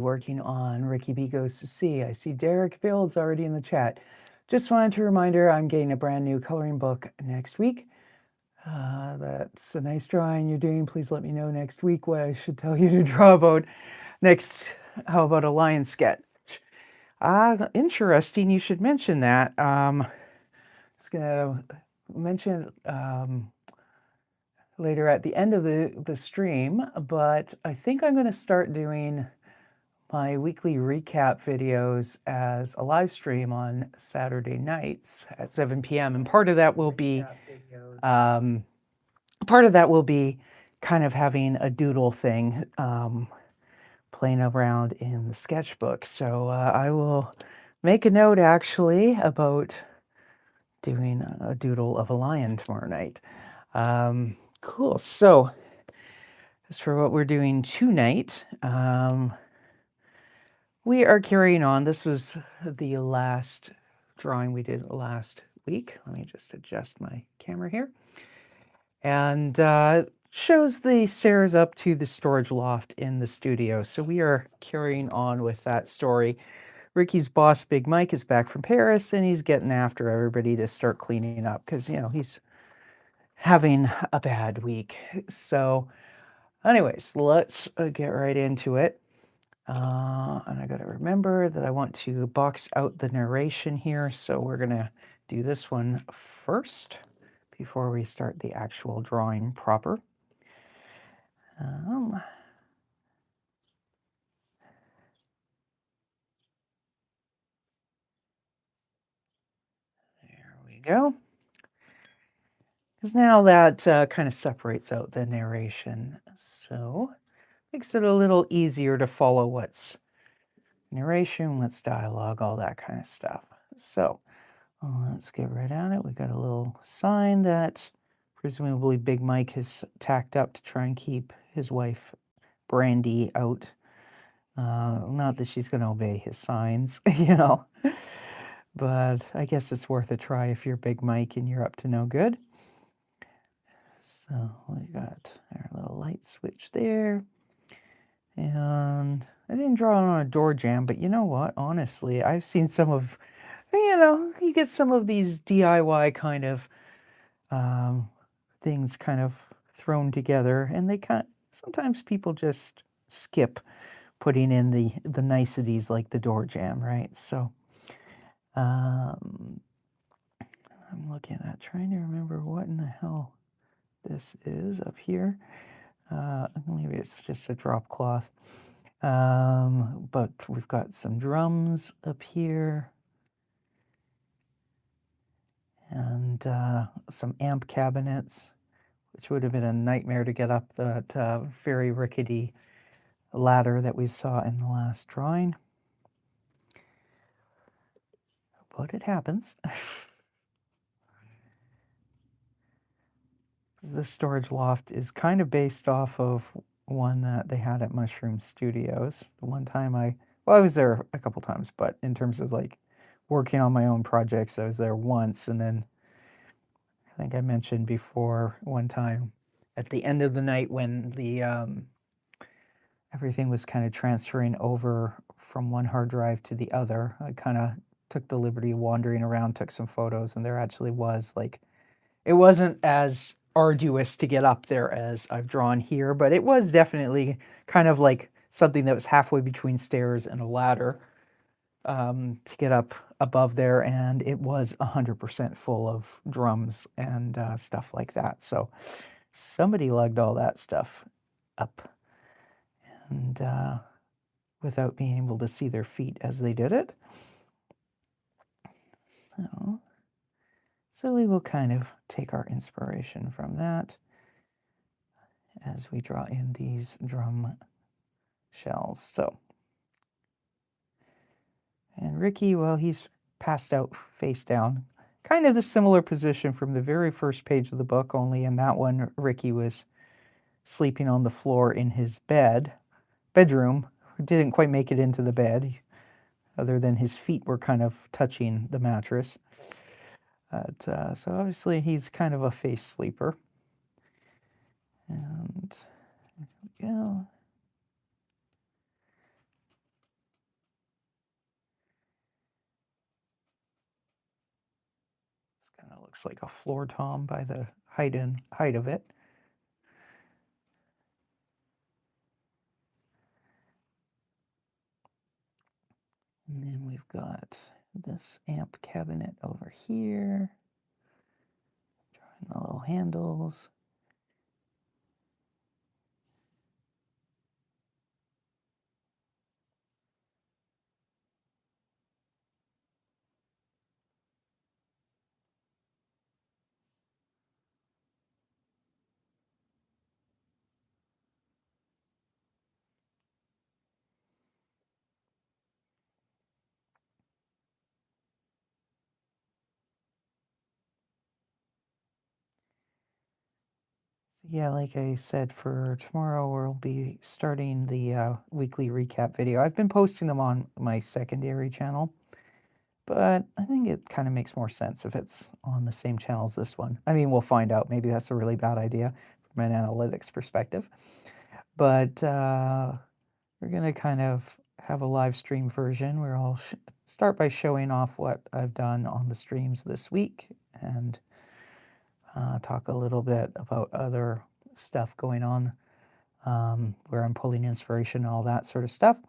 Working on Ricky B Goes to Sea. I see Derek Builds already in the chat. Just wanted to remind her I'm getting a brand new coloring book next week. That's a nice drawing you're doing. Please let me know next week what I should tell you to draw about next. How about a lion sketch? Interesting. You should mention that. Just gonna mention later at the end of the stream, but I think I'm going to start doing my weekly recap videos as a live stream on Saturday nights at 7 p.m. And part of that will be kind of having a doodle thing, playing around in the sketchbook. So I will make a note actually about doing a doodle of a lion tomorrow night. Cool. So as for what we're doing tonight, we are carrying on. This was the last drawing we did last week. Let me just adjust my camera here. And shows the stairs up to the storage loft in the studio. So we are carrying on with that story. Ricky's boss, Big Mike, is back from Paris, and he's getting after everybody to start cleaning up because, you know, he's having a bad week. So anyways, let's get right into it. And I got to remember that I want to box out the narration here. So we're going to do this one first before we start the actual drawing proper. There we go. Because now that kind of separates out the narration. So makes it a little easier to follow what's narration, what's dialogue, all that kind of stuff. So let's get right at it. We got a little sign that presumably Big Mike has tacked up to try and keep his wife Brandy out. Not that she's going to obey his signs, you know, but I guess it's worth a try if you're Big Mike and you're up to no good. So we got our little light switch there. And I didn't draw it on a door jamb, but you know what? Honestly, I've seen some of, you know, you get some of these DIY kind of things kind of thrown together, and they kind of, sometimes people just skip putting in the niceties like the door jamb, right? So I'm looking at trying to remember what in the hell this is up here. Maybe it's just a drop cloth. But we've got some drums up here. And some amp cabinets, which would have been a nightmare to get up that very rickety ladder that we saw in the last drawing. But it happens. This storage loft is kind of based off of one that they had at Mushroom Studios. The one time I was there a couple times, but in terms of like working on my own projects, I was there once, and then I think I mentioned before one time at the end of the night when the everything was kind of transferring over from one hard drive to the other, I kind of took the liberty of wandering around, took some photos, and there actually was like, it wasn't as arduous to get up there as I've drawn here, but it was definitely kind of like something that was halfway between stairs and a ladder to get up above there, and it was 100% full of drums and stuff like that. So somebody lugged all that stuff up, and without being able to see their feet as they did it. So we will kind of take our inspiration from that as we draw in these drum shells. So, and Ricky, well, he's passed out face down. Kind of the similar position from the very first page of the book, only in that one, Ricky was sleeping on the floor in his bedroom. Didn't quite make it into the bed, other than his feet were kind of touching the mattress. So obviously he's kind of a face sleeper. And there we go. Kind of looks like a floor tom by the height of it. And then we've got this amp cabinet over here. Drawing the little handles. So yeah, like I said, for tomorrow we'll be starting the weekly recap video. I've been posting them on my secondary channel, but I think it kind of makes more sense if it's on the same channel as this one. I mean, we'll find out. Maybe that's a really bad idea from an analytics perspective. But we're going to kind of have a live stream version where I'll start by showing off what I've done on the streams this week and talk a little bit about other stuff going on where I'm pulling inspiration and all that sort of stuff.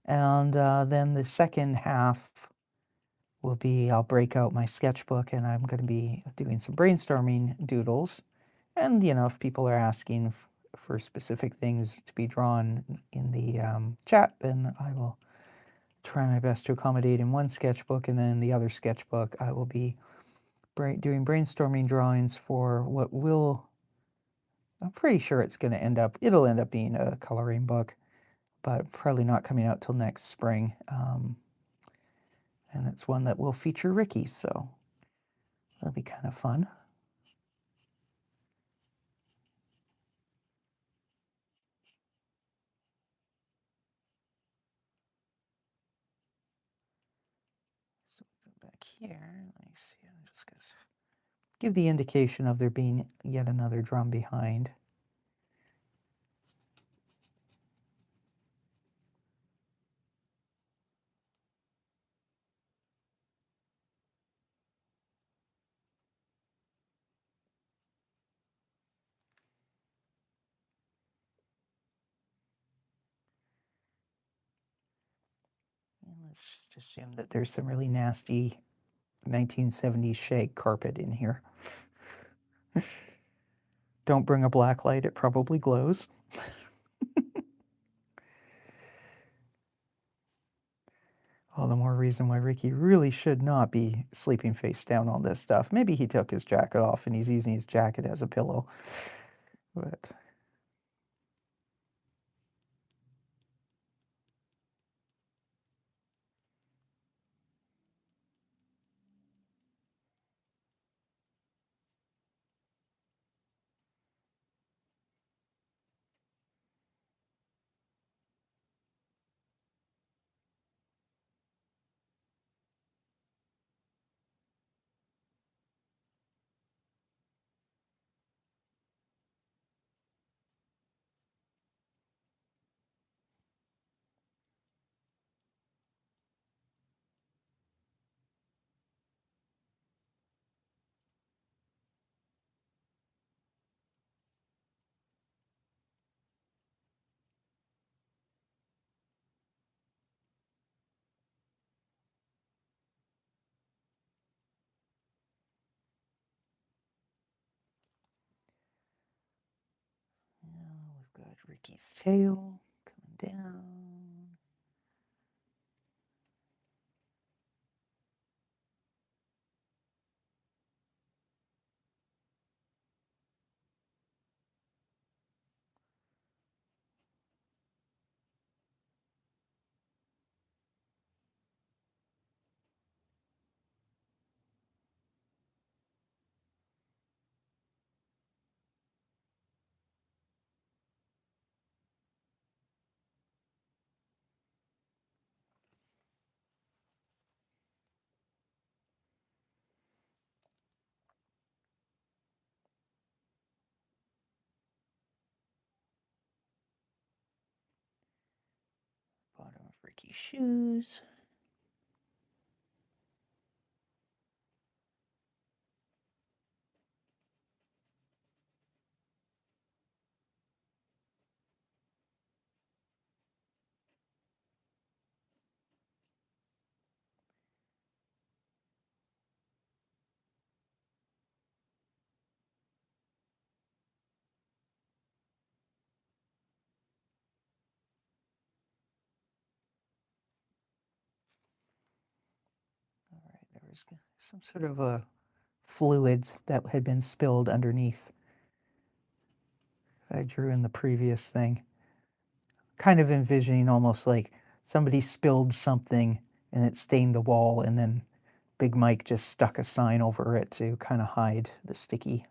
And then the second half will be I'll break out my sketchbook and I'm going to be doing some brainstorming doodles. And, you know, if people are asking for specific things to be drawn in the chat, then I will try my best to accommodate in one sketchbook. And then the other sketchbook, I will be doing brainstorming drawings for what will, I'm pretty sure it'll end up being a coloring book, but probably not coming out till next spring. And it's one that will feature Ricky, so that'll be kind of fun. So we go back here. Let me see. I'm just going to give the indication of there being yet another drum behind. And let's just assume that there's some really nasty 1970s shag carpet in here. Don't bring a black light, it probably glows. All the more reason why Ricky really should not be sleeping face down on this stuff. Maybe he took his jacket off and he's using his jacket as a pillow. But now we've got Ricky's tail coming down. Bottom of Ricky's shoes. There's some sort of a fluids that had been spilled underneath I drew in the previous thing. Kind of envisioning almost like somebody spilled something and it stained the wall, and then Big Mike just stuck a sign over it to kind of hide the sticky.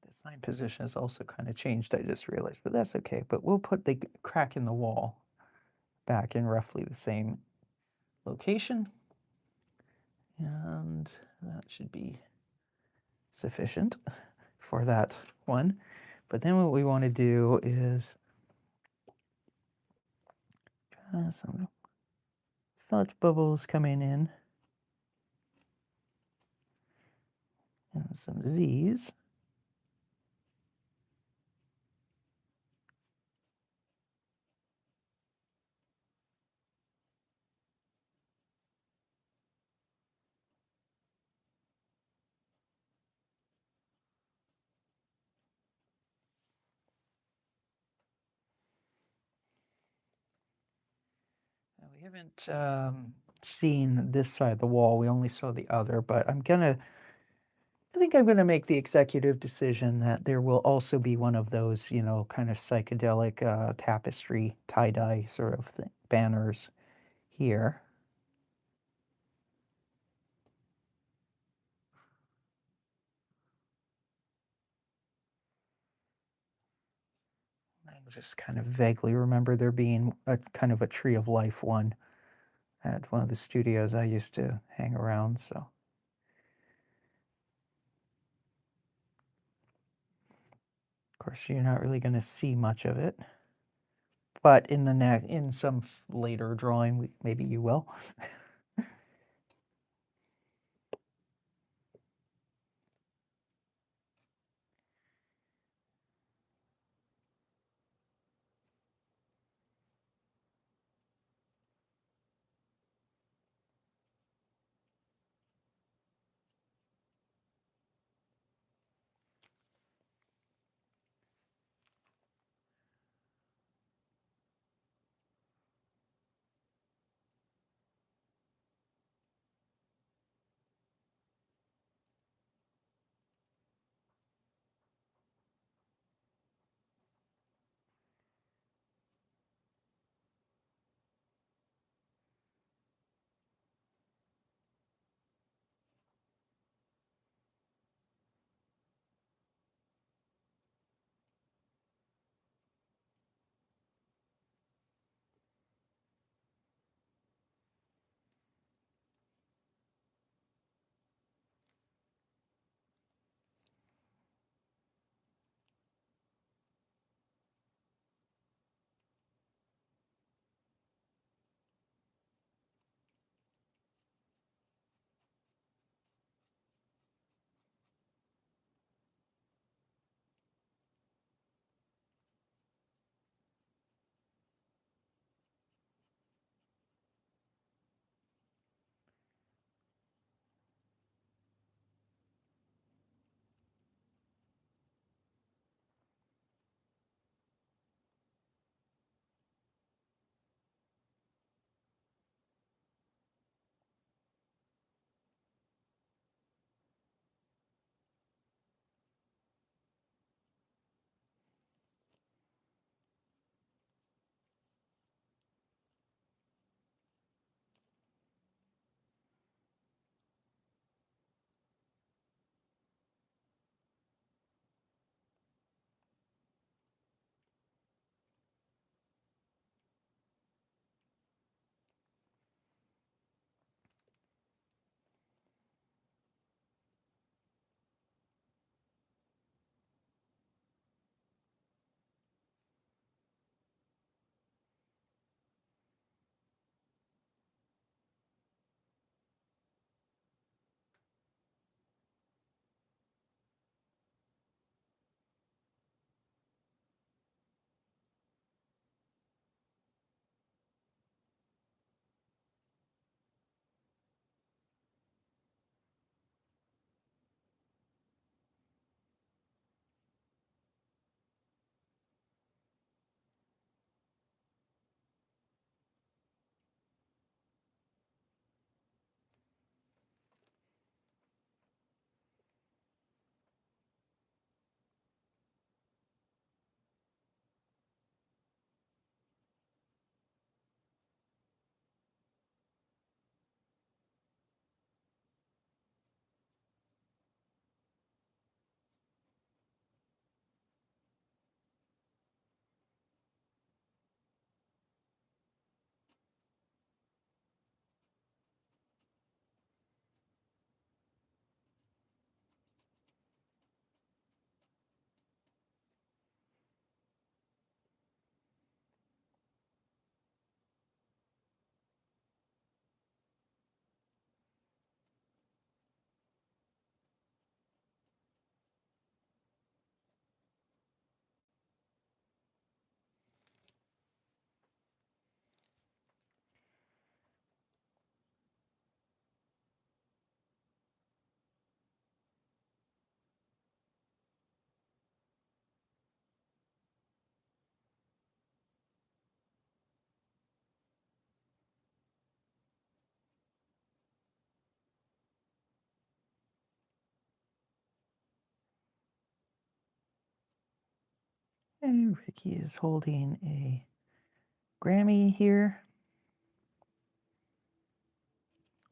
The sign position has also kind of changed, I just realized, but that's okay. But we'll put the crack in the wall back in roughly the same location. And that should be sufficient for that one. But then what we want to do is some thought bubbles coming in and some Z's. We haven't seen this side of the wall. We only saw the other, but I think I'm gonna make the executive decision that there will also be one of those, kind of psychedelic tapestry tie-dye sort of banners here. I just kind of vaguely remember there being a kind of a tree of life one at one of the studios I used to hang around, so. Of course, you're not really going to see much of it, but in some later drawing, maybe you will. And Ricky is holding a Grammy here,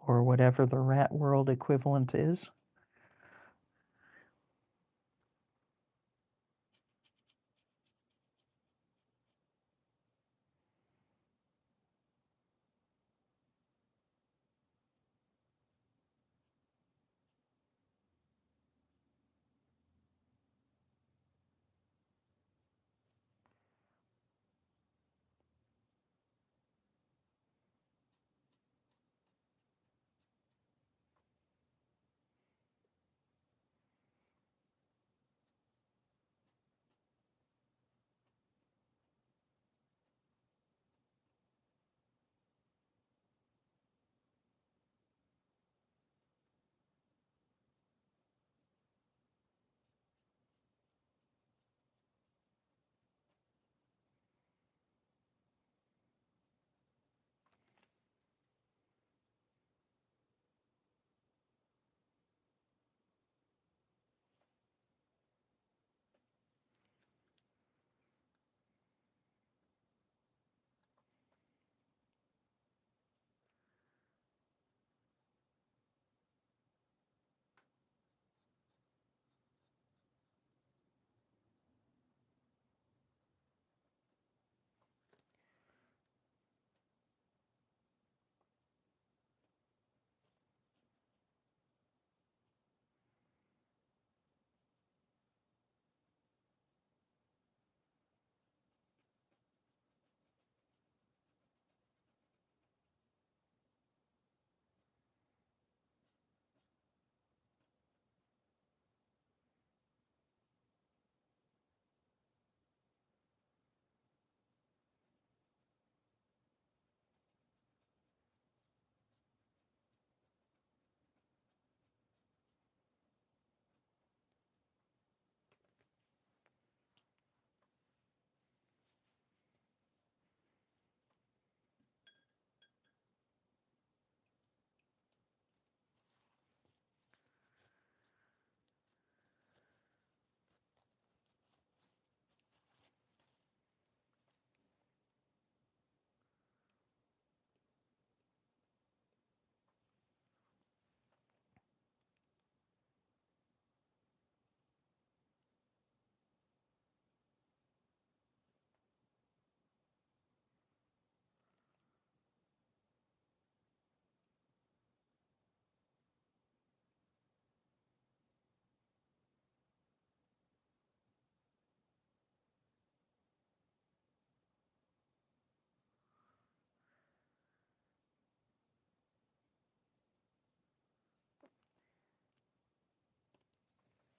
or whatever the rat world equivalent is.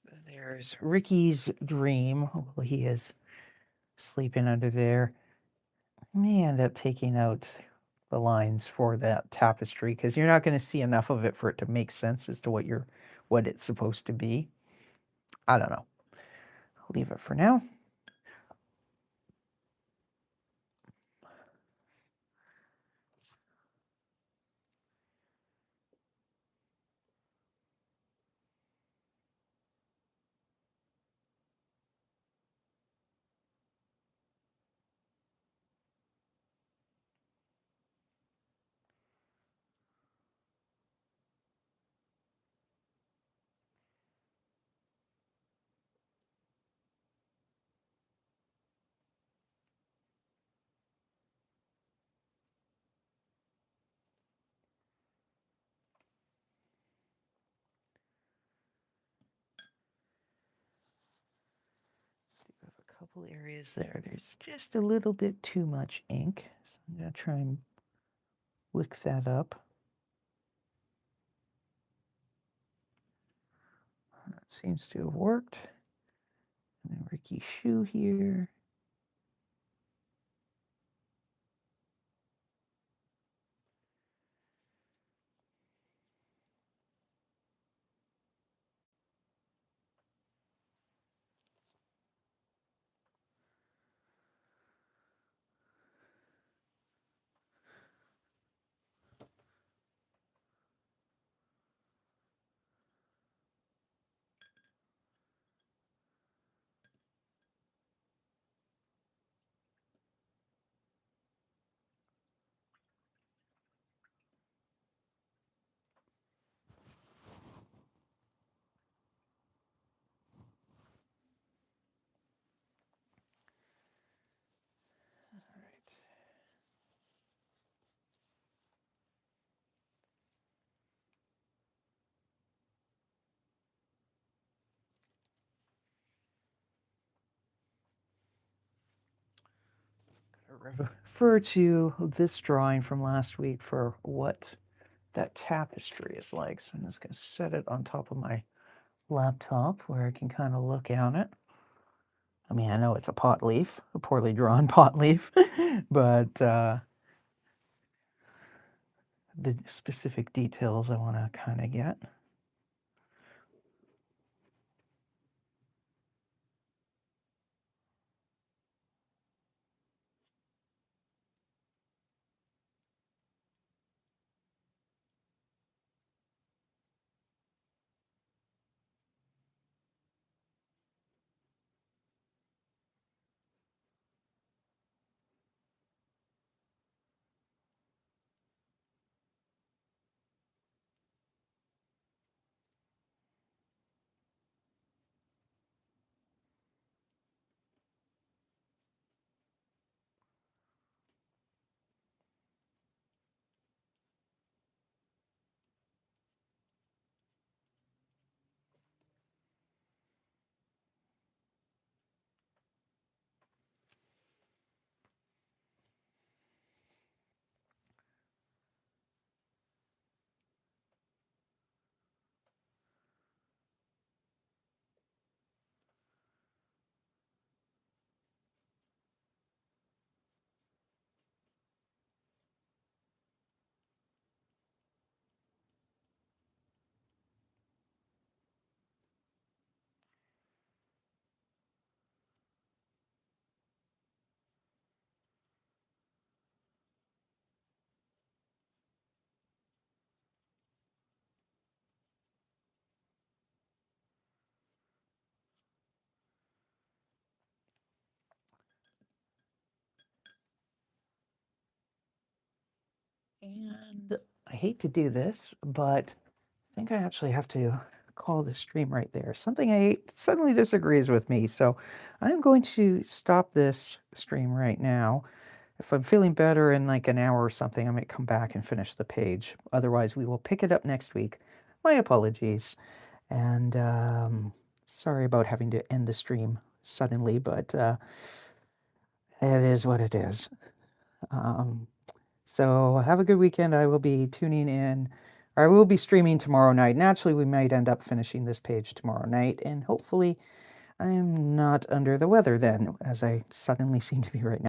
So there's Ricky's dream. Well, he is sleeping under there. May end up taking out the lines for that tapestry because you're not going to see enough of it for it to make sense as to what it's supposed to be. I don't know. I'll leave it for now. Have a couple areas there. There's just a little bit too much ink, so I'm going to try and lick that up. That seems to have worked. And then Ricky's shoe here. refer to this drawing from last week for what that tapestry is like. So I'm just going to set it on top of my laptop where I can kind of look at it. I mean, I know it's a pot leaf, a poorly drawn pot leaf, but the specific details I want to kind of get. And I hate to do this, but I think I actually have to call the stream right there. Something I suddenly disagrees with me, so I'm going to stop this stream right now. If I'm feeling better in like an hour or something, I might come back and finish the page. Otherwise, we will pick it up next week. My apologies. And sorry about having to end the stream suddenly, but it is what it is. So have a good weekend. I will be tuning in, or I will be streaming tomorrow night. Naturally, we might end up finishing this page tomorrow night, and hopefully I am not under the weather then, as I suddenly seem to be right now.